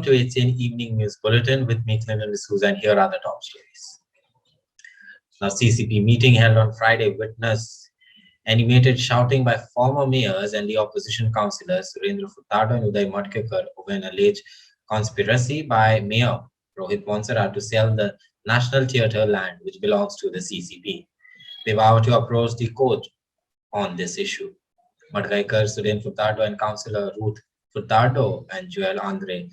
Welcome to HN Evening News Bulletin with me, Clinton D'Souza, and here are the top stories. Now, CCP meeting held on Friday witnessed animated shouting by former mayors and the opposition councillors Surendra Furtado and Uday Matkekar over an alleged conspiracy by Mayor Rohit Monserrat to sell the National Theatre land, which belongs to the CCP. They vowed to approach the court on this issue. Matkekar, Surendra Furtado, and Councillor Ruth Furtado and Joel Andre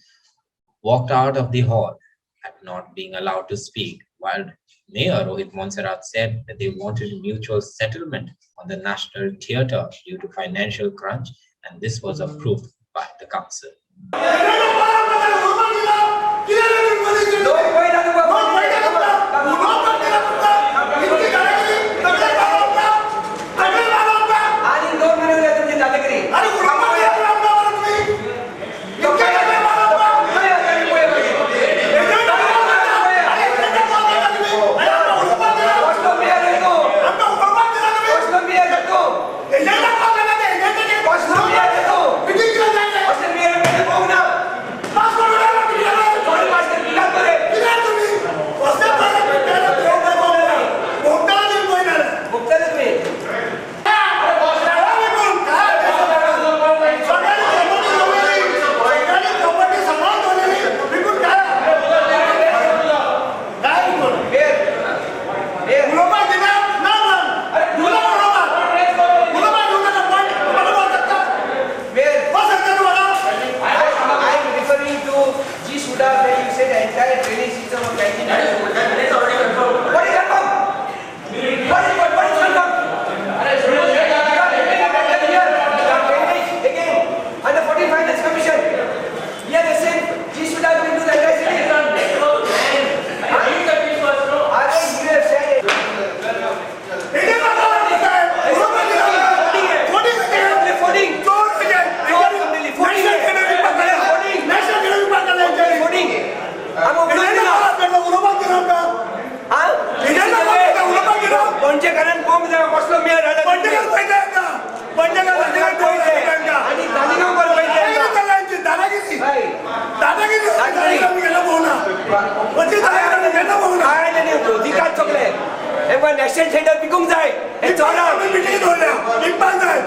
walked out of the hall at not being allowed to speak, while Mayor Rohit Monserrat said that they wanted a mutual settlement on the National Theatre due to financial crunch, and this was approved by the council. National theatre विकूंक जाय हे चोरा meeting दवरल्या विकपाक जाय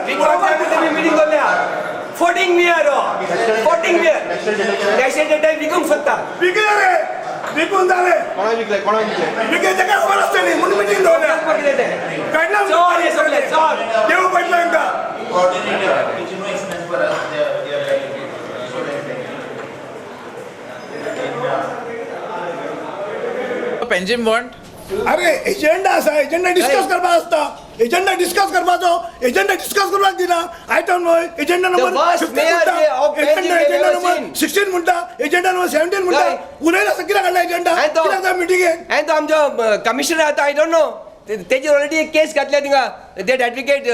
meeting दवरल्या फोटिंग मियर national theatre विकूंक सोदता विकले रे विकून जाले कोणा विकले तेका खबर आसतली म्हणून मिटींग दवरल्या कितें ते कळना चोर हे सगळे चोर देव पडला तांकां पेंजिम वॉन्ट अरे एजेंडा आसा एजेंडा डिस्कस करपाक आसता एजेंडा डिस्कस करपाचो एजेंडा डिस्कस करपाक दिना आयटम एजेंडा नंबर 16 म्हणटा एजेंडा नंबर 17 म्हणटा उलयला असं कित्याक काडला एजेंडा कित्याक मिटिंगेक हांवें तो आमचो कमिशनर आतां आय डोंट नो तेजी ऑलरेडी एक केस घातल्या थिंगा that advocate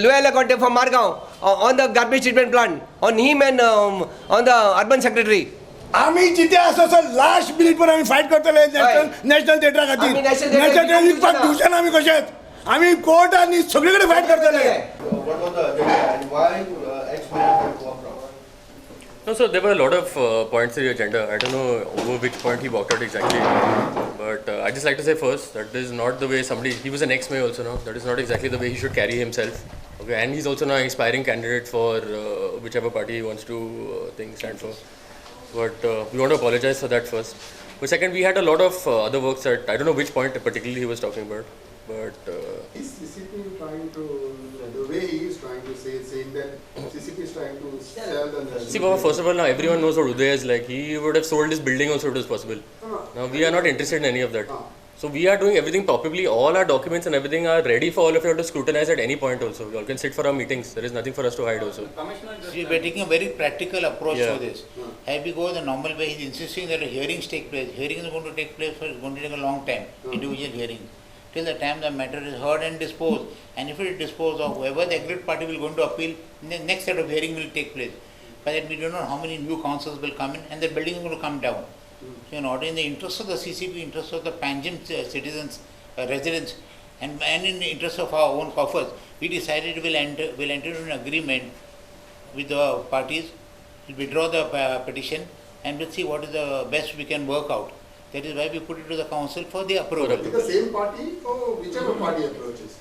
Loyola Conte from Margao on the garbage treatment plant on him and on the urban secretary आम्ही जिथे असं लास्ट मिनिट पण आम्ही फाईट करतले नॅशनल थिएटरा खातीर नॅशनल थिएटर विकपाक दिवचे ना आम्ही कशेंच आम्ही कोर्ट आणि सगळीकडे फाईट करतले. No, so there were a lot of points in the agenda. I don't know over which point he walked out exactly. But I just like to say first that is not the way somebody, he was an ex-mayor also now, that is not exactly the way he should carry himself. Okay, and he's also now an aspiring candidate for whichever party he wants to stand for. But we want to apologize for that first. But second, we had a lot of other works that, I don't know which point particularly he was talking about. But is CCP trying to, the way he is trying to saying that CCP is trying to sell the... See, Baba, first of all, now everyone knows what Uday is like. He would have sold his building also if it was possible. Now we are not interested in any of that. So we are doing everything properly. All our documents and everything are ready for all of you to scrutinize at any point also. You all can sit for our meetings. There is nothing for us to hide also. We are taking a very practical approach to this. Have we go the normal way, he is insisting that hearings take place. Hearing is going to take place, for, it's going to take a long time, individual hearing. Till the time the matter is heard and disposed. And if it is disposed of, whoever the aggrieved party will go into appeal, the next set of hearing will take place. By that we don't know how many new councils will come in and the building is going to come down. So in order, in the interest of the CCP, interest of the Panjim citizens, residents, and in the interest of our own coffers, we decided we'll enter into an agreement with the parties, we'll withdraw the petition, and we'll see what is the best we can work out. That is why we put it to the council for the approval. Is it the same party or whichever party approaches?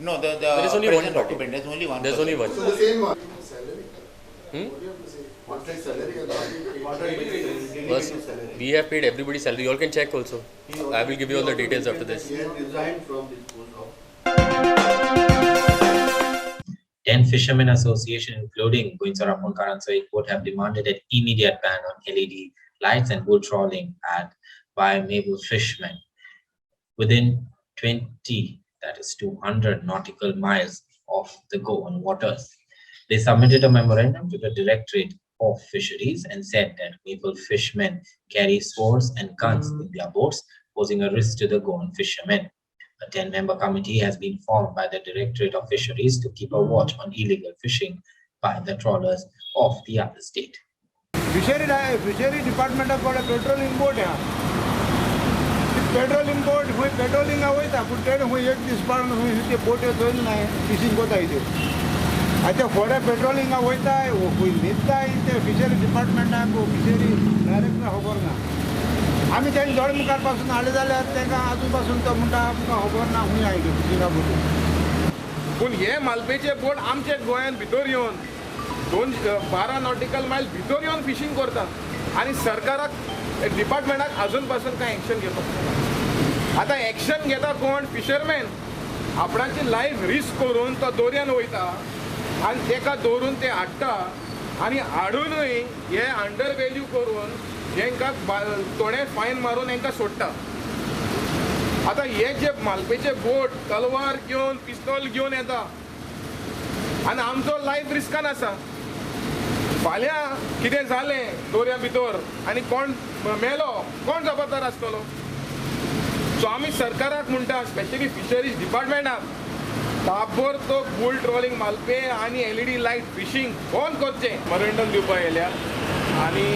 No, the There is only one present party. occupant, there's only one. There's person. only one. So the same one. Salary. Hmm? What do you have to say? Monthly salary. First, we have paid everybody's salary. You all can check also. I will give you all the details after this. He had resigned from this post. 10 fishermen association, including Guinsara Karansoy Court, have demanded an immediate ban on LED lights and bull trawling by Maple fishermen within 20, that is 200 nautical miles of the Goan waters. They submitted a memorandum to the Directorate of Fisheries and said that Maple fishermen carry swords and guns in their boats, posing a risk to the Goan fishermen. A 10-member committee has been formed by the Directorate of Fisheries to keep a watch on illegal fishing by the trawlers of the other state. Fishery डिपार्टमेंटा कडे patrolling boat हा patrolling boat खंय पेट्रोलिंगा वयता पूण ते खंय एक दीस पावन खंय ते बोट्यो थंय नाय फिशींग कोताय त्यो आतां थोडे पेट्रोलिंगा वयताय खंय न्हिदताय ते फिशरी डिपार्टमेंटाक फिशरी डायरेक्टर खबर ना आमी तेंका जड मुखार पासून हाडले जाल्यार तेंकां आजून पासून तो म्हणटा आमकां खबर ना खंय आयल्यो फिशिंगा बोटी पूण हे मालपेचे बोट आमचे गोंयांत भितर येवन 12 नॉटिकल मायल भितर येवन फिशींग करतात आणि सरकाराक डिपार्टमेंटाक अजून पासून काय एक्शन घेतो आता एक्शन घेता कोण फिशरमॅन आपणाची लायफ रिस्क करून तो दोरयान वयता आणि तेका दवरून ते हाडटा आणि हाडूनय हे अंडर वॅल्यू करून हेंकां थोडे फायन मारून हेंकां सोडटा आता हे जे मालपेचे बोट तलवार घेवन पिस्तॉल घेवन येता आणि आमचो लायफ रिस्कान आसा फाल्यां कितें जालें दोर्या भितर आनी कोण मेलो कोण जबाबदार आसतलो सो आमी सरकाराक म्हणटा स्पेशली फिशरीज डिपार्टमेंटाक ताबडतोब बुल ट्रॉलिंग मालपे आनी LED लायट फिशींग बंद करचें मेमोरेंडम दिवपाक येयल्या आनी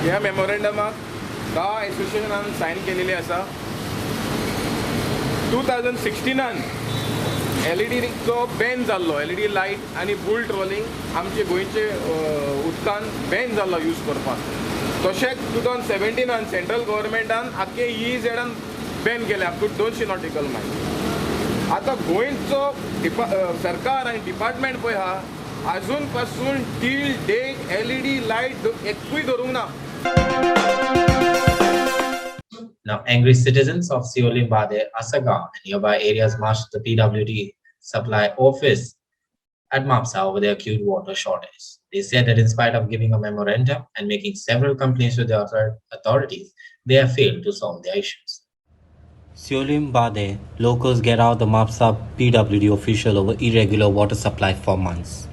ह्या मेमोरेंडमाक 10 एसोसिएशनान सायन केलेली आसा 2016 LEDचो बॅन जाल्लो LED लायट आनी बुल ट्रॉलिंग आमचे गोंयचे उदकान बॅन जाल्लो यूज करपाक तशेंच 2017 सेंट्रल गव्हर्मेंटान आख्खे EEZan बॅन केले अप टू 200 नॉटिकल मायल आतां गोंयचो सरकार आनी डिपार्टमेंट पळय हा अजून पासून टील डेक LED लायट एकूय धरूंक ना. Now, angry citizens of Siolimbade, Asaga, and nearby areas marched to the PWD supply office at Mapsa over the acute water shortage. They said that in spite of giving a memorandum and making several complaints to the authorities, they have failed to solve their issues. Siolimbade, locals get out the Mapsa PWD official over irregular water supply for months.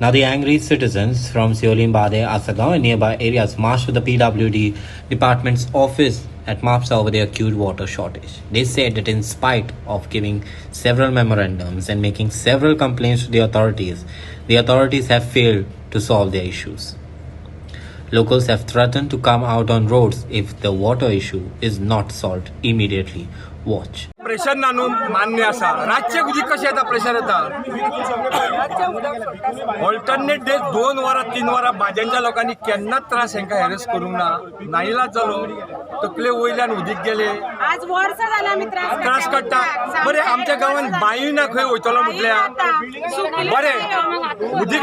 Now, the angry citizens from Siolimbade, Asaga, and nearby areas marched to the PWD department's office at Mapsa over the acute water shortage. They said that in spite of giving several memorandums and making several complaints to the authorities have failed to solve their issues. Locals have threatened to come out on roads if the water issue is not solved immediately. Watch. Pressure ना न्हू मान्य आसा रातचे उदीक कशें येता pressure येता alternate day 2 वरां 3 वरां भाज्यांच्या लोकांनी केन्नाच त्रास हेंकां हॅरेस करूंक ना नाइलाज जालो तकले वयल्यान उदीक गेले आज वर्सां जाल्यार आमी त्रास काडटा बरें आमच्या गांवांत बांय ना खंय वयतलो म्हटल्यार बरें उदीक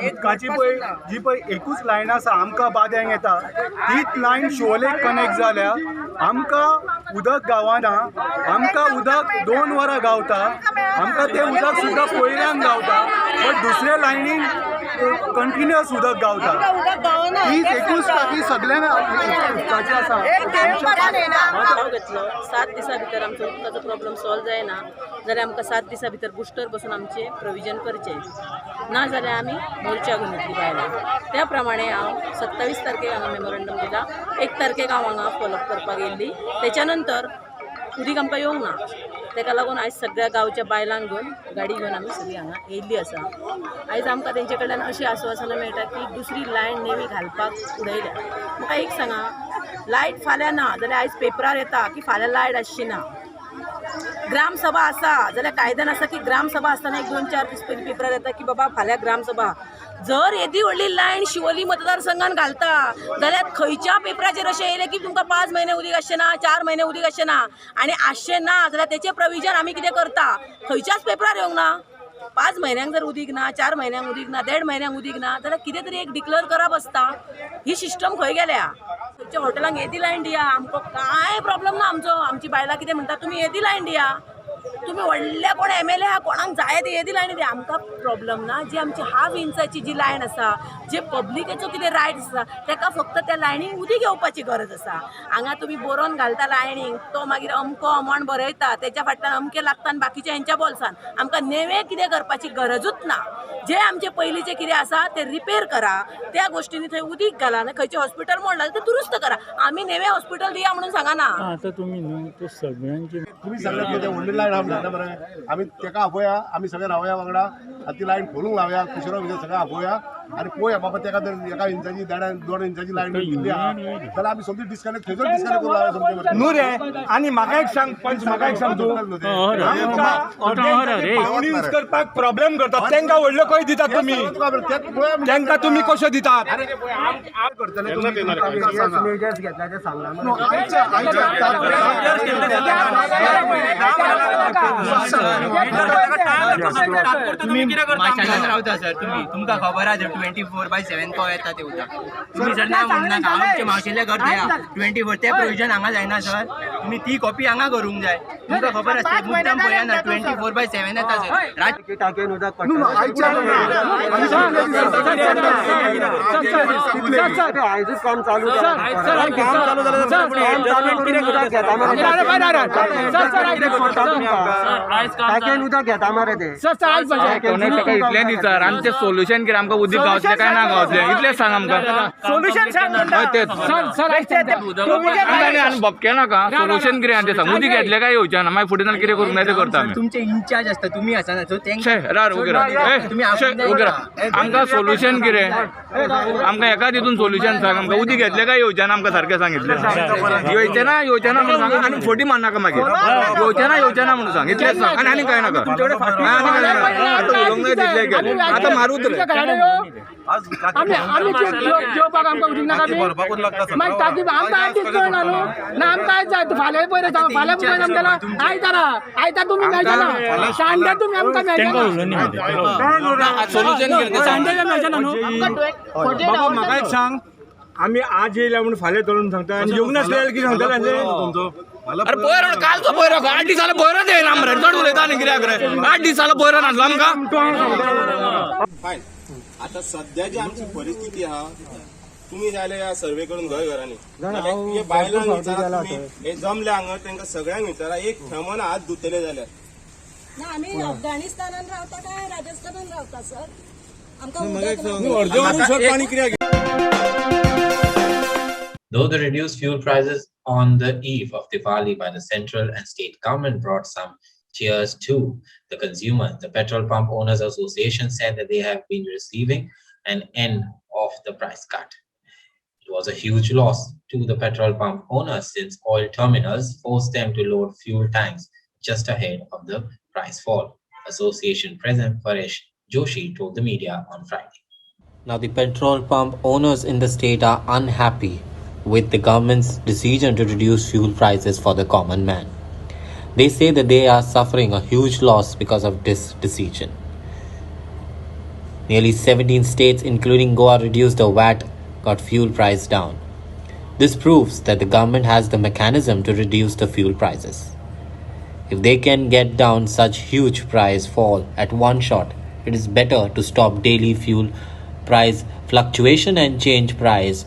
उदकाची पळय जी पळय एकूच लायन आसा आमकां बाद्यांक येता तीच लायन शिवोलेक कनेक्ट जाल्या आमकां उदक गावना आमकां उदक 2 वरां गावता आमकां तें उदक सुद्दां पयल्यान गावता बट दुसऱ्या लायनीन कंटिन्युअस उदक गावता तीच एकूच टाकी सगळ्यांक उदकाची आसा घेतलो 7 दिसां भितर आमचो उदकाचो प्रॉब्लेम सॉल्व जायना जाल्यार आमकां 7 दिसां भितर बुस्टर बसून आमचे प्रोविजन करचें ना जाल्यार आमी मोर्चा घेवन येतली बायलां त्या प्रमाणे हांव 27 तारखेक हांगा मेमोरेंडम दिला 1 तारखेक हांव हांगा फॉलोअप करपाक येयल्ली तेच्या नंतर उदीक आमकां येवंक ना तेका लागून आयज सगळ्या गांवच्या बायलांक घेवन गाडी घेवन आमी सगळीं हांगा येयल्ली आसा आयज आमकां तेंचे कडल्यान अशी आश्वासनां मेळटा की दुसरी लायन नेवी घालपाक उडयल्या म्हाका एक सांगा लायट फाल्यां ना जाल्यार आयज पेपरार येता की फाल्यां लायट आसची ना ग्रामसभा आसा जाल्यार कायद्यान आसा की ग्रामसभा आसतना 1-2-4 दीस पयलीं पेपरार येता की बाबा फाल्यां ग्रामसभा. जर येदी व्हडली लायन शिवोली मतदारसंघान घालता जाल्यार खंयच्या पेपराचेर अशें येयलें की तुमकां 5 म्हयने उदीक आसचें ना, 4 म्हयने उदीक आसचें ना, आनी आसचें ना जाल्यार तेचें प्रोविजन आमी कितें करता खंयच्याच पेपरार येवंक ना. 5 म्हयन्यांक जर उदीक ना, 4 म्हयन्यांक उदीक ना, 1.5 म्हयन्यांक उदीक ना जाल्यार कितें तरी एक डिक्लेअर करप आसता. ही सिस्टम खंय गेल्या? खंयच्या हॉटेलांक येदी लायन दिया, आमकां कांय प्रॉब्लेम ना आमचो. आमची बायलां कितें म्हणटा तुमी येदी लायन दिया, तुम्ही व्हडले कोण MLA आहा कोणाक जाय ते येदी लायन दिया, आमकां प्रॉब्लेम ना. जी आमची 1/2 इंचाची जी लायन आसा, जे पब्लिकेचो कितें रायट आसा ताका फक्त त्या लायनीक उदीक येवपाची गरज आसा. हांगा तुमी बरोवन घालता लायनीक, तो मागीर अमको अमोण बरयता, तेच्या फाटल्यान अमके लागता आनी बाकीच्या हेंच्या बोल्सान. आमकां नेवें कितें करपाची गरजूच ना. जे आमचे पयलींचे कितें आसा ते रिपेर करा, त्या गोश्टींनी थंय उदीक घाला, खंयचें हॉस्पिटल मोडला ते दुरुस्त करा. आमी नेवें हॉस्पिटल दिया म्हणून सांगना. आता तुम्ही न्हू ते सगळ्यांचे तुम्ही सगळ्यात कितें व्हडली लायन आमच्या बरें आमी तेका आपोवया, आमी सगळे रावया वांगडा, आनी ती लायन खोलूंक लावया, कुशरो बिशरो सगळें आपोवया आनी पळोवया बाबा तेका जर 1 इंचाची 2 इंचाची लायन दिल्ली आहा जाल्यार आमी समजी डिस्कनेक्ट थंयसर डिस्कनेक्ट करून लावया समजे न्हू रे. आनी म्हाका एक सांग पंच, म्हाका एक सांग तूं पावणी यूज करपाक प्रॉब्लेम करतात तेंका व्हडल्यो खंय दितात तुमी? तेंका तुमी कश्यो दितात? रावता सर तुम्ही, तुमकां खबर आसा 24/7 को येता ते उदक. तुम्ही सर ना म्हणनाका आमचे मावशेले घर द्या 24 ते प्रोविजन हांगा जायना सर. तुम्ही ती कॉपी हांगा करूंक जाय. तुमकां खबर आसता मुद्दाम पळयाना 24/7 येता सर. टाकेन उदक आयजूच काम चालू टाकेन उदक घेता मरे ते इतले दिसतात आणि ते सोल्युशन कितें आमकां उदीक गावतलें काय ना गावतलें इतलेंच सांग आमकां. सोल्युशन सांग आनी भपके नाका सोल्युशन कितें तें सांग. उदीक घेतलें काय येवचें ना मागीर फुडें कितें करूंक जाय तें करता आमी. तुमचे इंचार्ज आसता तुम्ही आसा ना सो आमकां सोल्युशन कितें आमकां एका तितून सोल्युशन सांग. आमकां उदीक घेतलें काय येवचें ना आमकां सारकें सांगितलें. येवचें ना म्हणून सांग आनी फोटी मारनाका मागीर. येवचें ना म्हणून सांग इतलेंच सांग आनी कांय नाका. आतां मारूत रे. जेवपाक आमकां उदीक नाका मागीर ताकी आमकां आयज कळना न्हू ना आमकां आयज जाय फाल्यां पयलें सांग फाल्यां पयलें आमकां आयतार तुमी मेळचे ना सांडे तुमी आमकां मेळचे संडे मेळचे ना न्हू. बाबा म्हाका एक सांग, आमी आज येयल्या म्हणून फाल्यां धरून सांगता आनी येवंक नासले जाल्यार कितें सांगताले तुमचो? अरे पयर कालचो पयरो 8 दीस जाले पयरोच येयना मरे. चड उलयता आनी कित्याक रे 8 दीस जाले पयरो नासलो आमकां. फायन. आता सध्या जी आमची परिस्थिती आहा तुम्ही जाल्यार या सर्वे करून घरांनी बायलांक विचारा तुम्ही हे जमले हांगा तांकां सगळ्यांक विचारा एक थंमन हात धुतले जाल्यार. ना आमी अफगाणिस्तानान रावता काय राजस्थानान रावता sir? Though the reduced fuel prices on the eve of Diwali by the central and state government brought some cheers to the consumers, the Petrol Pump Owners Association said that they have been receiving an end of the price cut. It was a huge loss to the petrol pump owners since oil terminals forced them to load fuel tanks just ahead of the price fall. Association President Paresh Joshi told the media on Friday. Now, the petrol pump owners in the state are unhappy with the government's decision to reduce fuel prices for the common man. They say that they are suffering a huge loss because of this decision. Nearly 17 states, including Goa, reduced the VAT, got fuel price down. This proves that the government has the mechanism to reduce the fuel prices. If they can get down such huge price fall at one shot, it is better to stop daily fuel price fluctuation and change price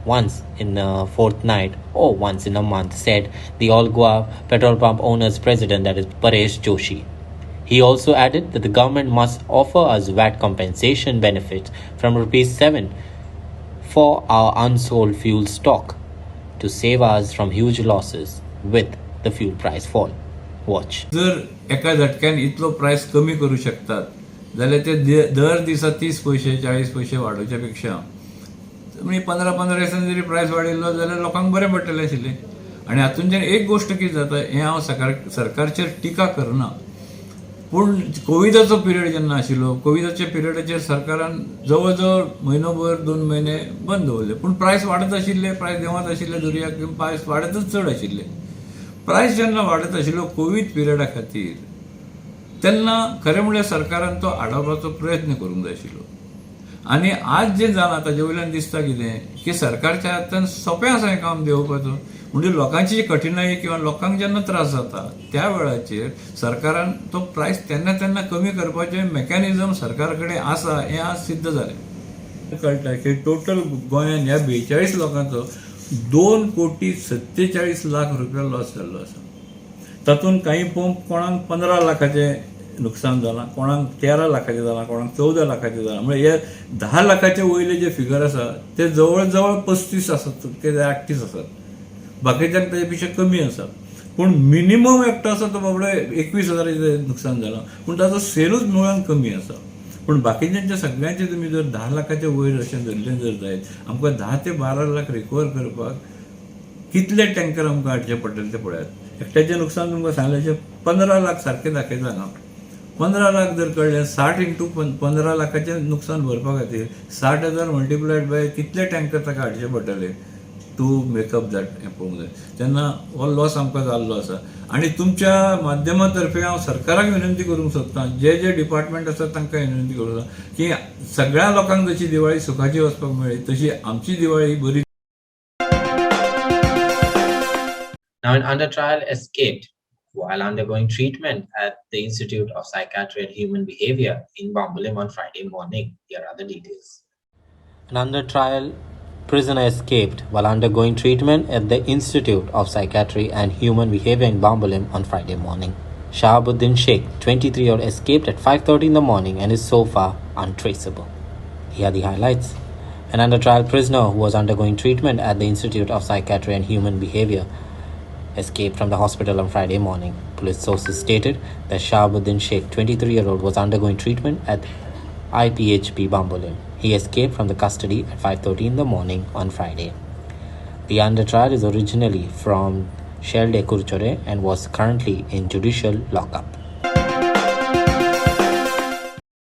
once in a fortnight or once in a month, said the All Goa Petrol Pump Owners President, that is Paresh Joshi. He also added that the government must offer us VAT compensation benefits from ₹7 for our unsold fuel stock to save us from huge losses with the fuel price fall. Watch. जर एका झटक्यान इतलो price कमी करू शकतात जाल्यार ते दर दिसा 30 पैसे 40 पैसे वाडोवच्या पेक्षा म्हणजे 15 दिसांनी जरी प्राइस वाडयलो जाल्यार लोकांक बरें पडटलें आशिल्लें. आनी हातूंतल्यान एक गोष्ट कितें जाता, हें हांव सरकारचेर टिका करना, पूण कोविडाचो पिरियड जेन्ना आशिल्लो, कोविडाच्या पिरियडाचेर सरकारान जवळ जवळ म्हयनोभर 2 म्हयने बंद दवरले, पूण प्रायस वाडत आशिल्ले, प्रायस देंवत आशिल्ले दर्याक, प्रायस वाडतच चड आशिल्ले. प्रायस जेन्ना वाडत आशिल्लो कोवीड पिरियडा खातीर, तेन्ना खरें म्हळ्यार सरकारान तो आडावपाचो प्रयत्न करूंक जाय आशिल्लो. आनी आज जें जालां ताजे वयल्यान दिसता कितें की सरकारच्या हातान सोंपें आसा हें काम देंवोवपाचो. म्हणजे लोकांची जी कठिनाई किंवा लोकांक जेन्ना त्रास जाता त्या वेळाचेर सरकारान तो प्रायस तेन्ना तेन्ना कमी करपाचें मेकॅनिझम सरकारा कडेन आसा, हें आज सिद्ध जालें. कळटा की टोटल गोंयांत ह्या 42 लोकांचो 2,47,00,000 रुपया लॉस जाल्लो आसा. तातूंत काही पंप कोणाक 15 लाखाचें नुकसान जालां, कोणाक 13 लाखाचें जालां, कोणाक 14 लाखाचें जालां. म्हणजे हे 10 लाखाचे वयले जे फिगर आसा ते जवळ जवळ 35 आसात ते 38 आसात. बाकीच्यांक तेजे पेक्षा कमी आसा. पूण मिनिमम एकटो आसा तो बाबडो 21,000 नुकसान जालां, पूण ताचो सेलूच मुळान कमी आसा. पूण बाकीच्यांच्या सगळ्यांचे तुमी जर 10 लाखाचे वयर अशें धरलें जर जायत, आमकां 10 ते 12 लाख रिकवर करपाक कितले टँकर आमकां हाडचे पडटले ते पळयात. एकट्याचें नुकसान तुमकां सांगलें अशें 15 लाख सारकें दाखयता हांगा. 15 लाख जर कळ्ळें, 60 इंटू 15 लाखाचें नुकसान भरपा खातीर 60,000 मल्टिप्लायड बाय कितले टँकर ताका हाडचे पडटले टू मेकअप दॅट हें पळोवंक जाय. तेन्ना हो लॉस आमकां जाल्लो आसा. आनी तुमच्या माध्यमातर्फे हांव सरकाराक विनंती करूंक सोदतां, जे जे डिपार्टमेंट आसा तांकां विनंती करूंक सोदतां की सगळ्या लोकांक जशी दिवाळी सुखाची वचपाक मेळ्ळी तशी आमची दिवाळी बरी. Now, an under trial escaped while undergoing treatment at the Institute of Psychiatry and Human Behavior in Bambolim on Friday morning. Here are the details. An under trial prisoner escaped while undergoing treatment at the Institute of Psychiatry and Human Behavior in Bambolim on Friday morning. Shahabuddin Sheikh, 23-year-old, escaped at 5:30 in the morning and is so far untraceable. Here are the highlights. An under trial prisoner who was undergoing treatment at the Institute of Psychiatry and Human Behavior escaped from the hospital on Friday morning. Police sources stated that Shahabuddin Sheikh, 23-year-old, was undergoing treatment at IPHP Bambolim. He escaped from the custody at 5:30 in the morning on Friday. The under trial is originally from Shelde Kurchore and was currently in judicial lockup.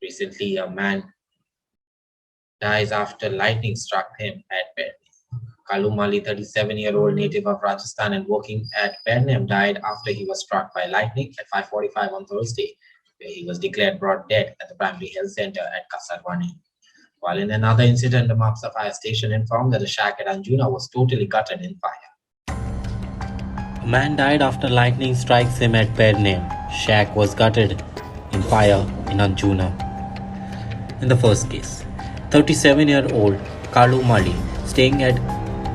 Recently, a man dies after lightning struck him at Bednem. Kalu Mali, 37-year-old native of Rajasthan and working at Bednem, died after he was struck by lightning at 5:45 on Thursday, where he was declared brought dead at the primary health center at Kasarwani. While in another incident, the Mapsa fire station informed that the shack at Anjuna was totally gutted in fire. A man died after lightning strikes him at Bednem. Shack was gutted in fire in Anjuna. In the first case, 37-year-old Kalu Mali, staying at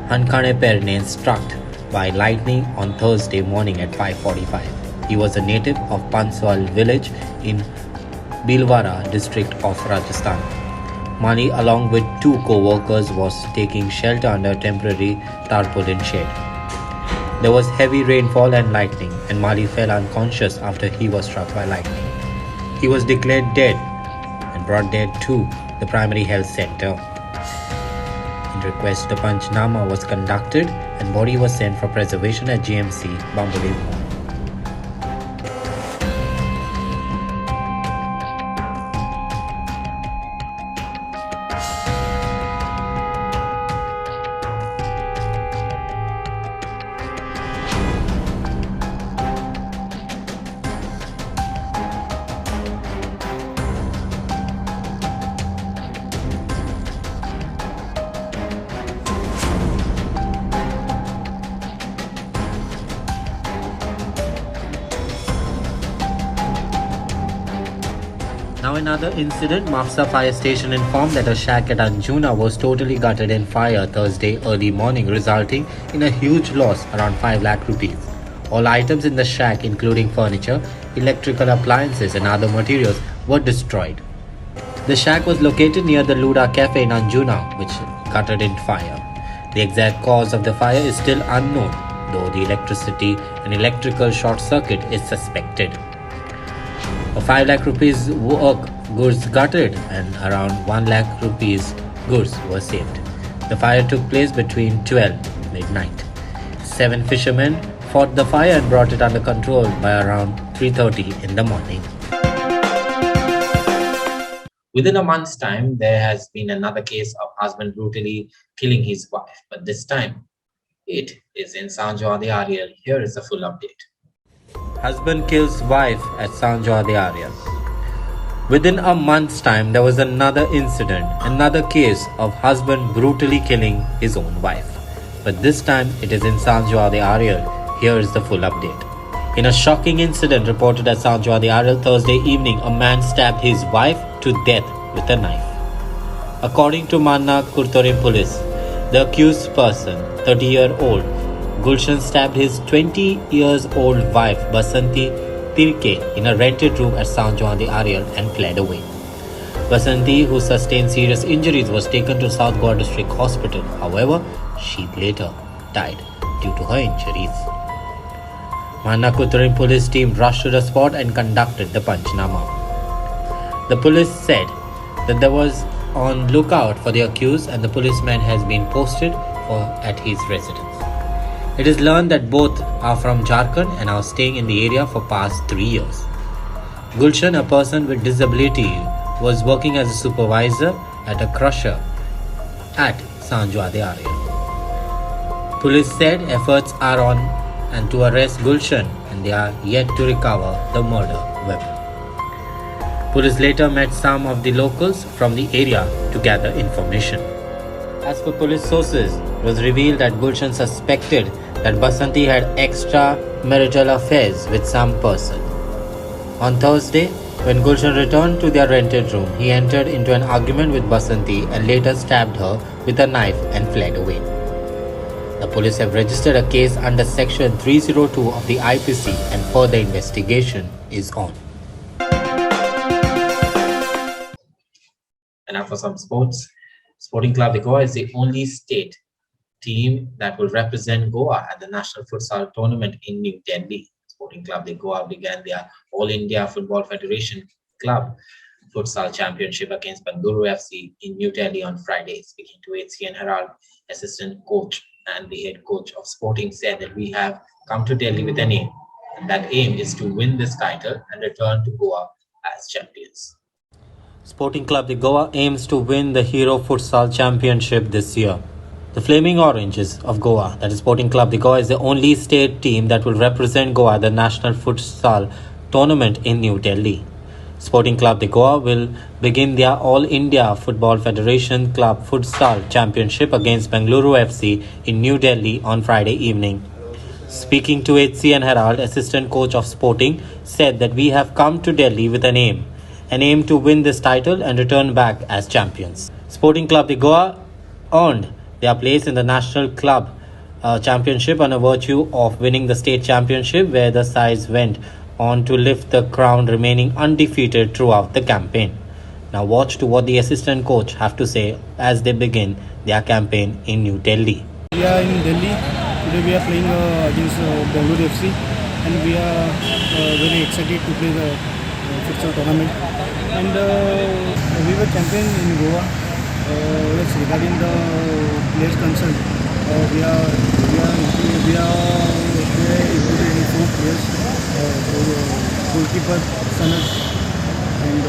Hankane Perne, struck by lightning on Thursday morning at 5:45. He was a native of Panswal village in Bhilwara district of Rajasthan. Mali, along with 2 co-workers, was taking shelter under a temporary tarpaulin shed. There was heavy rainfall and lightning, and Mali fell unconscious after he was struck by lightning. He was declared dead and brought dead to the primary health center. In request, the Panchnama was conducted and body was sent for preservation at GMC Bambolim. Now another incident, Mapsa fire station informed that a shack at Anjuna was totally gutted in fire Thursday early morning, resulting in a huge loss around 5 lakh rupees. All items in the shack, including furniture, electrical appliances and other materials, were destroyed. The shack was located near the Luda Cafe in Anjuna, which gutted in fire. The exact cause of the fire is still unknown, though the electricity and electrical short circuit is suspected. A 5 lakh rupees work goods gutted and around 1 lakh rupees goods were saved. The fire took place between 12 midnight. 7 fishermen fought the fire and brought it under control by around 3:30 in the morning. Within a month's time, there has been another case of husband brutally killing his wife, but this time it is in Sanjao de Ariel. Here is the full update. Husband kills wife at Sanjao de Ariel. Within a month's time, there was another incident, another case of husband brutally killing his own wife. But this time it is in Sanjao de Ariel. Here is the full update. In a shocking incident reported at Sanjao de Ariel Thursday evening, a man stabbed his wife to death with a knife. According to Manna Kurtorim police, the accused person, 30-year-old Gulshan, stabbed his 20-year-old wife Basanti Tirke in a rented room at Sanjao de Ariel and fled away. Basanti, who sustained serious injuries, was taken to South Goa District Hospital. However, she later died due to her injuries. Manna Kurtorim police team rushed to the spot and conducted the Panchnama. The police said that there was on lookout for the accused and the policeman has been posted at his residence. It is learned that both are from Jharkhand and are staying in the area for past 3 years. Gulshan, a person with disability, was working as a supervisor at a crusher at Sanjao de Ariel. Police said efforts are on and to arrest Gulshan, and they are yet to recover the murder weapon. Police later met some of the locals from the area to gather information. As per police sources, it was revealed that Gulshan suspected that Basanti had extramarital affairs with some person. On Thursday, when Gulshan returned to their rented room, he entered into an argument with Basanti and later stabbed her with a knife and fled away. The police have registered a case under Section 302 of the IPC and further investigation is on. And now for some sports. Sporting Club de Goa is the only state team that will represent Goa at the National Futsal Tournament in New Delhi. Sporting Club de Goa began their All India Football Federation Club Futsal Championship against Bengaluru FC in New Delhi on Friday. Speaking to HCN Herald, assistant coach and the head coach of Sporting said that we have come to Delhi with an aim, and that aim is to win this title and return to Goa as champions. Sporting Club de Goa aims to win the Hero Futsal Championship this year. The Flaming Oranges of Goa, that is Sporting Club de Goa, is the only state team that will represent Goa at the National Futsal Tournament in New Delhi. Sporting Club de Goa will begin their All India Football Federation Club Futsal Championship against Bengaluru FC in New Delhi on Friday evening. Speaking to HCN Herald, assistant coach of Sporting said that we have come to Delhi with an aim to win this title and return back as champions. Sporting Club de Goa earned their place in the National Club Championship on a virtue of winning the state championship, where the sides went on to lift the crown, remaining undefeated throughout the campaign. Now watch to what the assistant coach have to say as they begin their campaign in New Delhi. We are in Delhi. Today we are playing against Bengaluru FC, and we are very excited to play the futsal tournament. And we were champion in Goa. Yes, regarding the players concerned, we are included in 4 players. Goalkeeper Sanas, and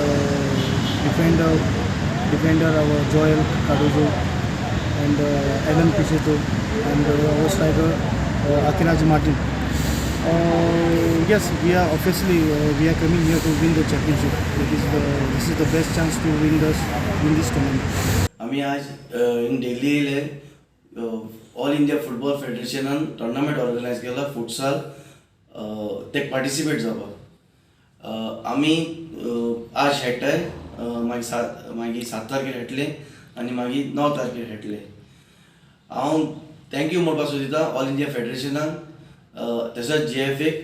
defender our Joel Cardozo, and Alan Picheto, and our striker Akinaj Martin. Yes, we are obviously we are coming here to win the championship. This is the best chance to win this tournament. आम्ही आज in Delhi all India football फेडरेशनान tournament organise केला futsal ते participate जावपाक आमी आज खेळटाय मागीर 7 तारखेर खेळटले आनी मागीर 9 तारखेर खेळटले. हांव थँक्यू म्हणपाक सोदिता ऑल इंडिया फेडरेशनाक तसोच JFAक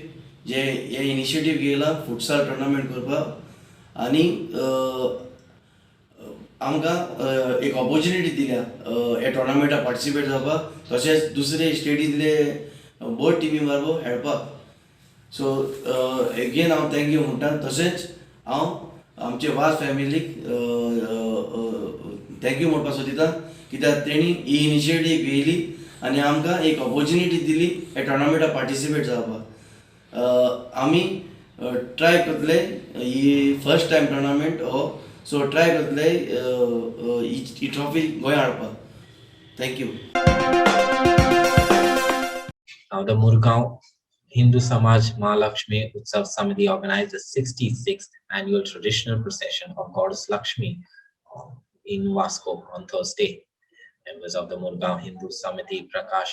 जे हे इनिशिएटीव घेयला फुटसाल टोर्नामेंट करपाक आनी आमकां एक ऑपॉर्च्युनिटी दिल्या हे टोर्नामेंटाक पार्टिसिपेट जावपाक तशेंच दुसरे स्टेटींतले बोर्ड टिमी बरोबर खेळपाक. सो एगेन हांव थँक्यू म्हणटा. तशेंच हांव आमचे वाज फॅमिलीक थँक्यू म्हणपाक सोदिता कित्याक तेणी ही इनिशिएटीव घेयली आनी आमकां एक ऑपॉर्च्युनिटी दिली हे टोर्नामेंटाक पार्टिसिपेट जावपाक. आमी ट्राय करतले ही फर्स्ट टायम टोर्नामेंट हो, सो ट्राय करतले ही ट्रॉफी गोंय हाडपाक. Thank you. Now the Murgaon Hindu Samaj Mahalakshmi Utsav Samiti organized the 66th annual traditional procession of Goddess Lakshmi in Vasco on Thursday. Members of the Murgaon Hindu Samiti Prakash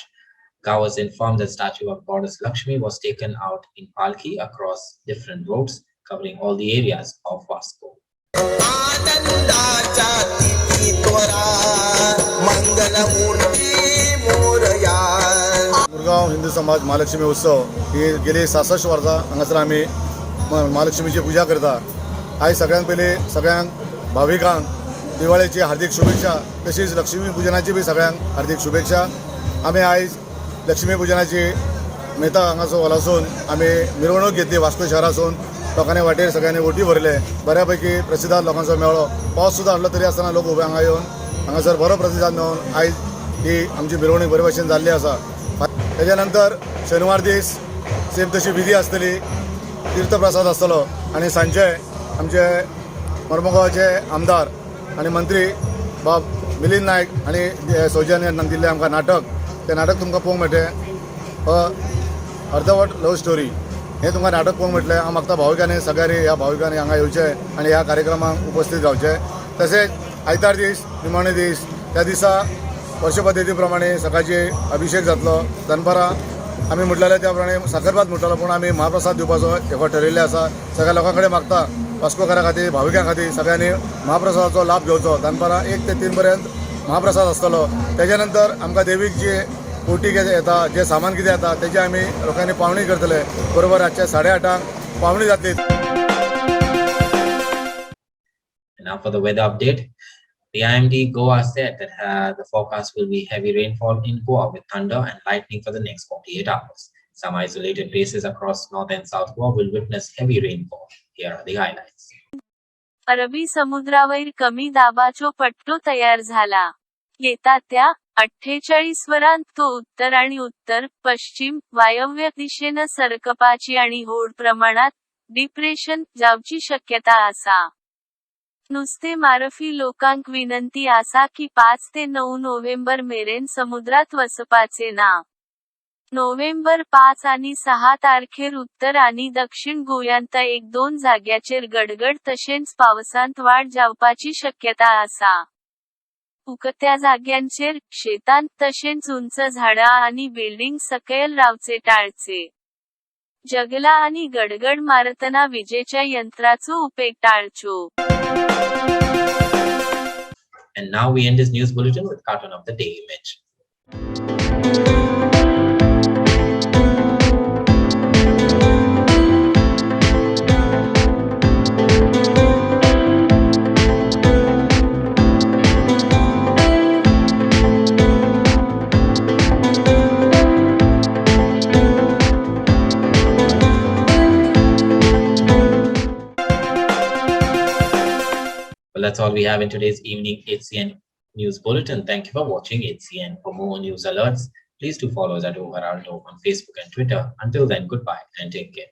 Gao was informed that statue of Goddess Lakshmi was taken out in Palki across different roads covering all the areas of Vasco. Mormugao Hindu समाज महालक्ष्मी उत्सव ही गेली 66 वर्सां हांगासर आमी महालक्ष्मीची पूजा करता. आयज सगळ्यांत पयलीं सगळ्यांक भाविकांक दिवाळेची हार्दिक शुभेच्छा, तशीच लक्ष्मी पुजनाची बी सगळ्यांक हार्दिक शुभेच्छा. आमी आयज लक्ष्मी पुजनाची मेहता हांगासर हॉलासून आमी मिरवणूक घेतली वास्को शहरासून. लोकांनी वाटेर सगळ्यांनी वोटी भरले. बऱ्यापैकी प्रतिसाद लोकांचो मेळ्ळो. पावस सुद्दां हाडलो तरी आसतना लोक उबे हांगा येवन हांगासर बरो प्रतिसाद मेळोवन आयज ही आमची मिरवणूक बरे भशेन जाल्ली आसा. तेच्या नंतर शेनवार दीस सेम तशी विधी आसतली, तीर्थप्रसाद आसतलो आनी सांजे आमचे मर्मुगांवचे आमदार आनी मंत्री बाब मिलिंद नायक आनी सौजन्यान दिल्लें आमकां नाटक, तें नाटक तुमकां पळोवंक मेळटलें. अर्धवट लव स्टोरी हें तुमकां नाटक पळोवंक मेळटलें. हांव मागता भाविकांनी सगळ्यांनी ह्या भाविकांनी हांगा येवचें आनी ह्या कार्यक्रमाक उपस्थित जावचें. तशेंच आयतार दीस निमाणे दीस त्या दिसा वर्ष पद्दती प्रमाणे सकाळची अभिषेक जातलो. दनपारां आमी म्हटलेले त्या प्रमाणे साखरभात म्हटलो, पूण आमी महाप्रसाद दिवपाचो हेको ठरयल्लें आसा. सगळ्या लोकां कडेन मागता वास्कोकारां खातीर भाविकां खातीर सगळ्यांनी महाप्रसादाचो लाभ घेवचो. दनपारां 1 ते 3 पर्यंत महाप्रसाद आसतलो. तेच्या नंतर आमकां देवीक जे पोटी येता, जे सामान कितें येता तेजी आमी लोकांनी पावणी करतले. बरोबर रातचे 8:30 पावणी जातली. Now for the weather update. The IMD Goa said that the forecast will be heavy rainfall in Goa with thunder and lightning for the next 48 hours. Some isolated places across North and South Goa will witness heavy rainfall. Here are the highlights. अरबी समुद्रावर कमी दाबाचो पट्टो तयार झाला. येत्या 48 वरांत तो उत्तर आणि उत्तर पश्चिम वायव्य दिशेनं सरकपाची आणि होड प्रमाणात डिप्रेशन जावची शक्यता आसा. नुस्ते मारफी लोकांक विनंती आसा की 5 ते 9 नोव्हेंबर मेरेन समुद्रात वचपाचे ना. नोव्हेंबर 5 आणि 6 तारखेर उत्तर आणि दक्षिण गोंयांत 1-2 जाग्याचेर गडगड तशेंच पावसांत वाड जावपाची शक्यता आसा. उकत्या जाग्यांचेर, शेतांत तशेंच उंच झाडां आणि बिल्डिंग सकयल रावचे टाळचे. जगला आणि गडगड मारतना विजेच्या यंत्राचो उपेग टाळचो. And now we end this news bulletin with cartoon of the day image. Well, that's all we have in today's evening HCN News Bulletin. Thank you for watching HCN. For more news alerts, please do follow us at Overalto on Facebook and Twitter. Until then, goodbye and take care.